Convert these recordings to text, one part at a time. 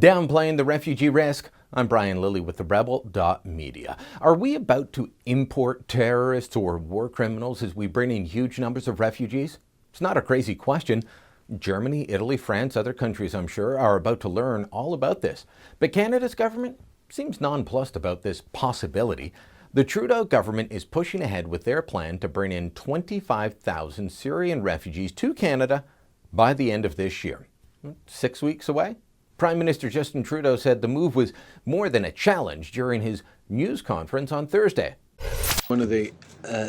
Downplaying the refugee risk. I'm Brian Lilley with TheRebel.Media. Are we about to import terrorists or war criminals as we bring in huge numbers of refugees? It's not a crazy question. Germany, Italy, France, other countries, I'm sure, are about to learn all about this. But Canada's government seems nonplussed about this possibility. The Trudeau government is pushing ahead with their plan to bring in 25,000 Syrian refugees to Canada by the end of this year. 6 weeks away? Prime Minister Justin Trudeau said the move was more than a challenge during his news conference on Thursday. One of the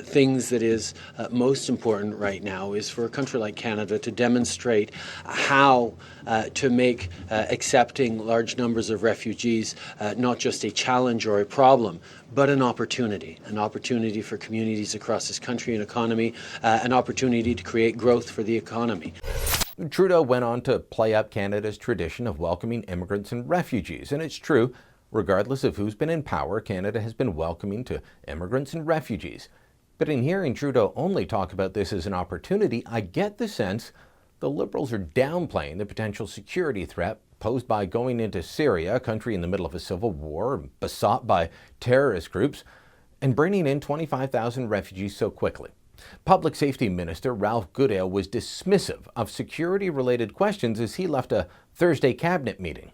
things that is most important right now is for a country like Canada to demonstrate how to make accepting large numbers of refugees not just a challenge or a problem, but an opportunity for communities across this country and economy, an opportunity to create growth for the economy. Trudeau went on to play up Canada's tradition of welcoming immigrants and refugees, and it's true. Regardless of who's been in power, Canada has been welcoming to immigrants and refugees. But in hearing Trudeau only talk about this as an opportunity, I get the sense the Liberals are downplaying the potential security threat posed by going into Syria, a country in the middle of a civil war, besought by terrorist groups, and bringing in 25,000 refugees so quickly. Public Safety Minister Ralph Goodale was dismissive of security-related questions as he left a Thursday cabinet meeting.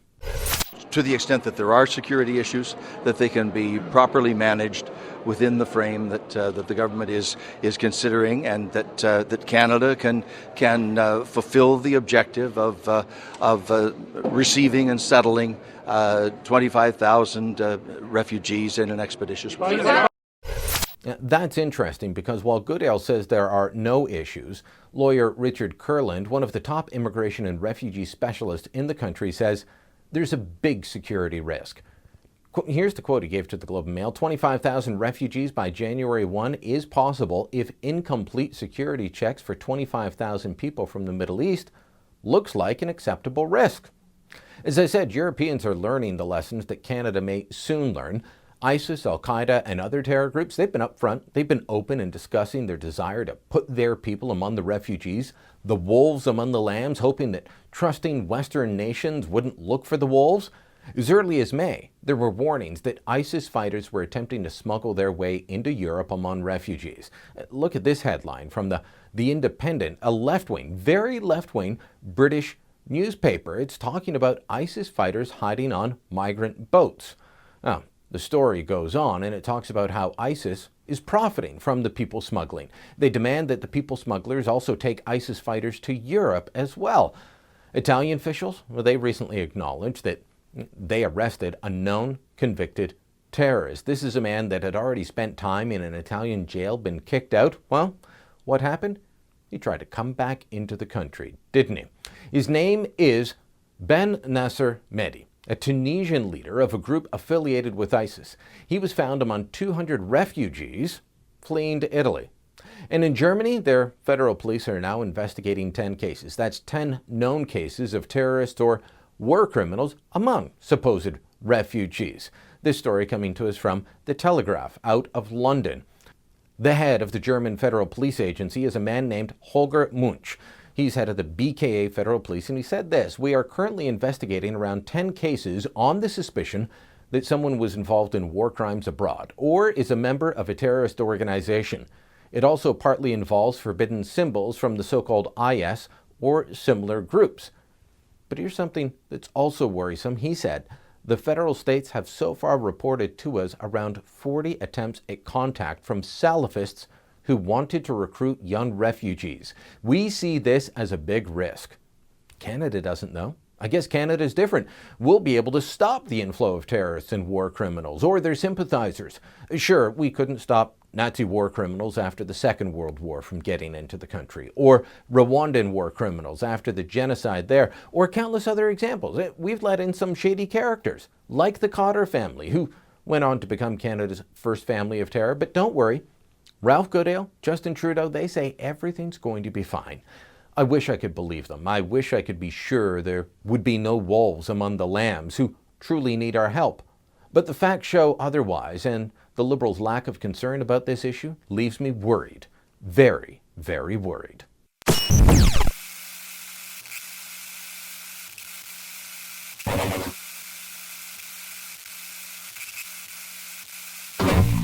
To the extent that there are security issues, that they can be properly managed within the frame that the government is considering, and that Canada can fulfill the objective of receiving and settling 25,000 refugees in an expeditious way. That's interesting because while Goodale says there are no issues, lawyer Richard Kurland, one of the top immigration and refugee specialists in the country, says there's a big security risk. Here's the quote he gave to the Globe and Mail. 25,000 refugees by January 1 is possible if incomplete security checks for 25,000 people from the Middle East looks like an acceptable risk. As I said, Europeans are learning the lessons that Canada may soon learn. ISIS, Al-Qaeda, and other terror groups, they've been upfront. They've been open in discussing their desire to put their people among the refugees, the wolves among the lambs, hoping that trusting Western nations wouldn't look for the wolves. As early as May, there were warnings that ISIS fighters were attempting to smuggle their way into Europe among refugees. Look at this headline from the Independent, a left-wing, very left-wing British newspaper. It's talking about ISIS fighters hiding on migrant boats. Now, the story goes on and it talks about how ISIS is profiting from the people smuggling. They demand that the people smugglers also take ISIS fighters to Europe as well. Italian officials, well, they recently acknowledged that they arrested a known convicted terrorist. This is a man that had already spent time in an Italian jail, been kicked out. Well, what happened? He tried to come back into the country, didn't he? His name is Ben Nasser Mehdi, a Tunisian leader of a group affiliated with ISIS. He was found among 200 refugees fleeing to Italy. And in Germany, their federal police are now investigating 10 cases. That's 10 known cases of terrorists or war criminals among supposed refugees. This story coming to us from The Telegraph out of London. The head of the German Federal Police Agency is a man named Holger Munch. He's head of the BKA Federal Police, and he said this: "We are currently investigating around 10 cases on the suspicion that someone was involved in war crimes abroad or is a member of a terrorist organization. It also partly involves forbidden symbols from the so-called IS or similar groups." But here's something that's also worrisome. He said, "The federal states have so far reported to us around 40 attempts at contact from Salafists who wanted to recruit young refugees. We see this as a big risk." Canada doesn't know. I guess Canada's different. We'll be able to stop the inflow of terrorists and war criminals or their sympathizers. Sure, we couldn't stop Nazi war criminals after the Second World War from getting into the country, or Rwandan war criminals after the genocide there, or countless other examples. We've let in some shady characters, like the Cotter family, who went on to become Canada's first family of terror. But don't worry, Ralph Goodale, Justin Trudeau, they say everything's going to be fine. I wish I could believe them. I wish I could be sure there would be no wolves among the lambs who truly need our help. But the facts show otherwise, and the Liberals' lack of concern about this issue leaves me worried. Very, very worried.